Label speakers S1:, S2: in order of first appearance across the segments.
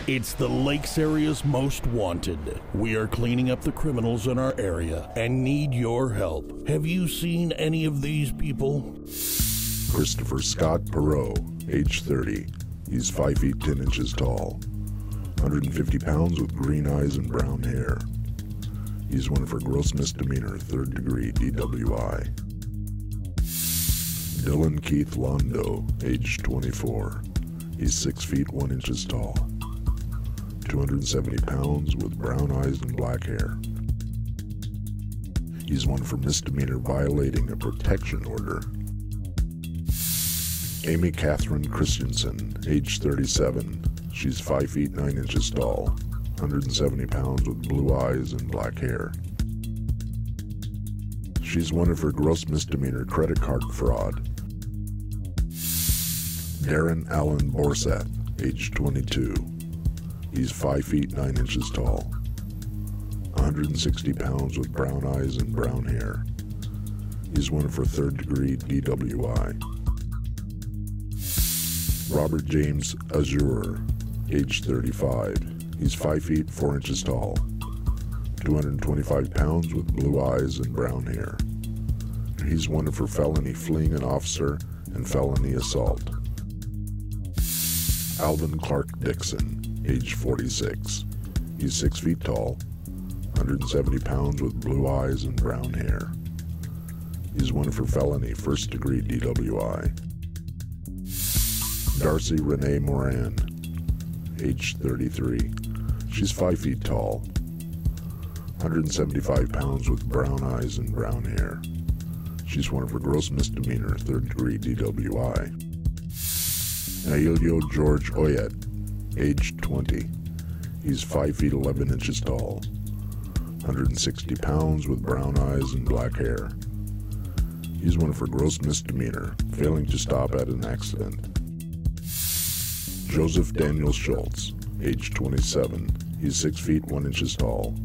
S1: It's the Lakes area's most wanted. We are cleaning up the criminals in our area and need your help. Have you seen any of these people?
S2: Christopher Scott Perot, age 30. He's 5 feet 10 inches tall, 150 pounds with green eyes and brown hair. He's wanted for gross misdemeanor, 3rd degree DWI. Dylan Keith Londo, age 24. He's 6 feet 1 inches tall, 270 pounds with brown eyes and black hair. He's wanted for misdemeanor violating a protection order. Amy Catherine Christensen, age 37. She's 5 feet 9 inches tall, 170 pounds with blue eyes and black hair. She's wanted for gross misdemeanor credit card fraud. Darren Allen Borseth, age 22. He's 5 feet 9 inches tall, 160 pounds with brown eyes and brown hair. He's wanted for 3rd degree DWI. Robert James Azure, age 35. He's 5 feet 4 inches tall, 225 pounds with blue eyes and brown hair. He's wanted for felony fleeing an officer and felony assault. Alvin Clark Dixon, age 46. He's 6 feet tall, 170 pounds with blue eyes and brown hair. He's wanted for felony 1st degree DWI. Darcy Renee Moran, age 33. She's 5 feet tall, 175 pounds with brown eyes and brown hair. She's wanted for gross misdemeanor, 3rd degree DWI. Nailio George Oyet, age 20. He's 5 feet 11 inches tall, 160 pounds with brown eyes and black hair. He's wanted for gross misdemeanor, failing to stop at an accident. Joseph Daniel Schultz, age 27. He's 6 feet 1 inches tall,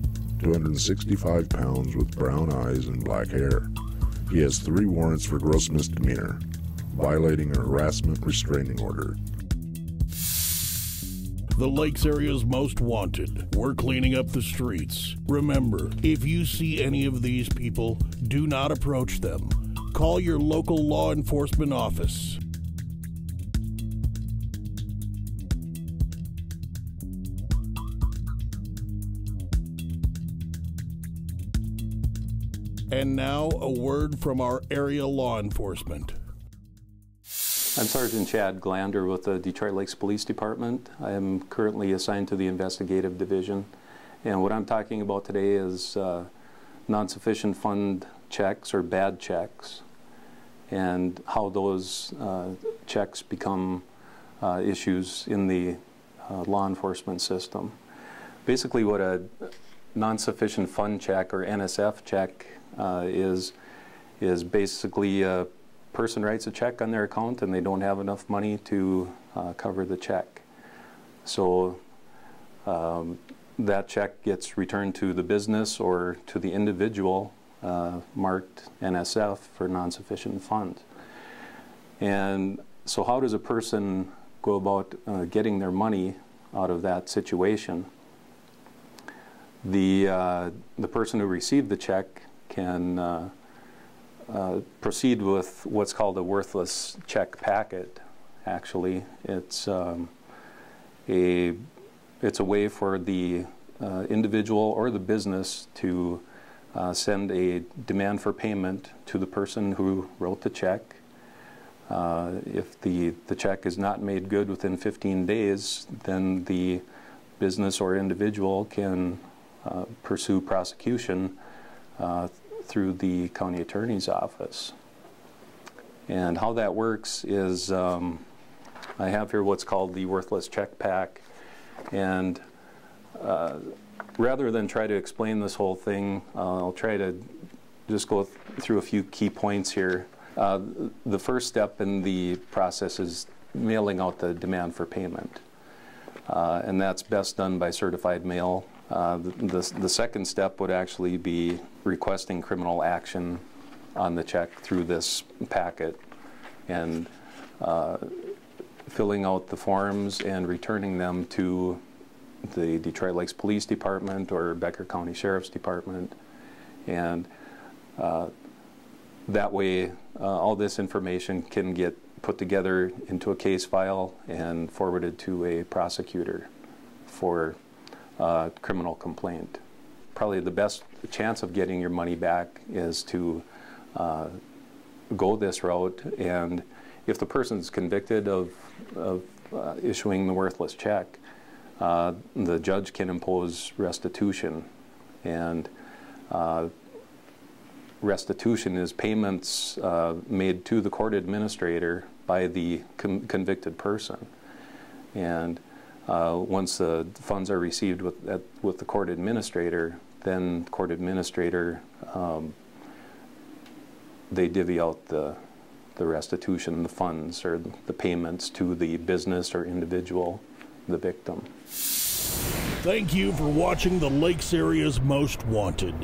S2: 265 pounds with brown eyes and black hair. He has 3 warrants for gross misdemeanor, violating a harassment restraining order.
S1: The Lakes area's most wanted. We're cleaning up the streets. Remember, if you see any of these people, do not approach them. Call your local law enforcement office. And now, a word from our area law enforcement.
S3: I'm Sergeant Chad Glander with the Detroit Lakes Police Department. I am currently assigned to the Investigative Division. And what I'm talking about today is non-sufficient fund checks or bad checks, and how those checks become issues in the law enforcement system. Basically what a non-sufficient fund check or NSF check is basically a person writes a check on their account and they don't have enough money to cover the check. So that check gets returned to the business or to the individual marked NSF for non-sufficient funds. And so how does a person go about getting their money out of that situation? The person who received the check can proceed with what's called a worthless check packet. Actually, it's a way for the individual or the business to send a demand for payment to the person who wrote the check. If the check is not made good within 15 days, then the business or individual can pursue prosecution through the county attorney's office. And how that works is I have here what's called the worthless check pack, and rather than try to explain this whole thing, I'll try to just go through a few key points here. The first step in the process is mailing out the demand for payment, and that's best done by certified mail. The second step would actually be requesting criminal action on the check through this packet and filling out the forms and returning them to the Detroit Lakes Police Department or Becker County Sheriff's Department. And that way, all this information can get put together into a case file and forwarded to a prosecutor for a criminal complaint. Probably the best chance of getting your money back is to go this route, and if the person's convicted of issuing the worthless check, the judge can impose restitution, and restitution is payments made to the court administrator by the convicted person. And once the funds are received with the court administrator, then the court administrator, they divvy out the restitution, the funds, or the payments to the business or individual, the victim.
S1: Thank you for watching the Lakes Area's Most Wanted.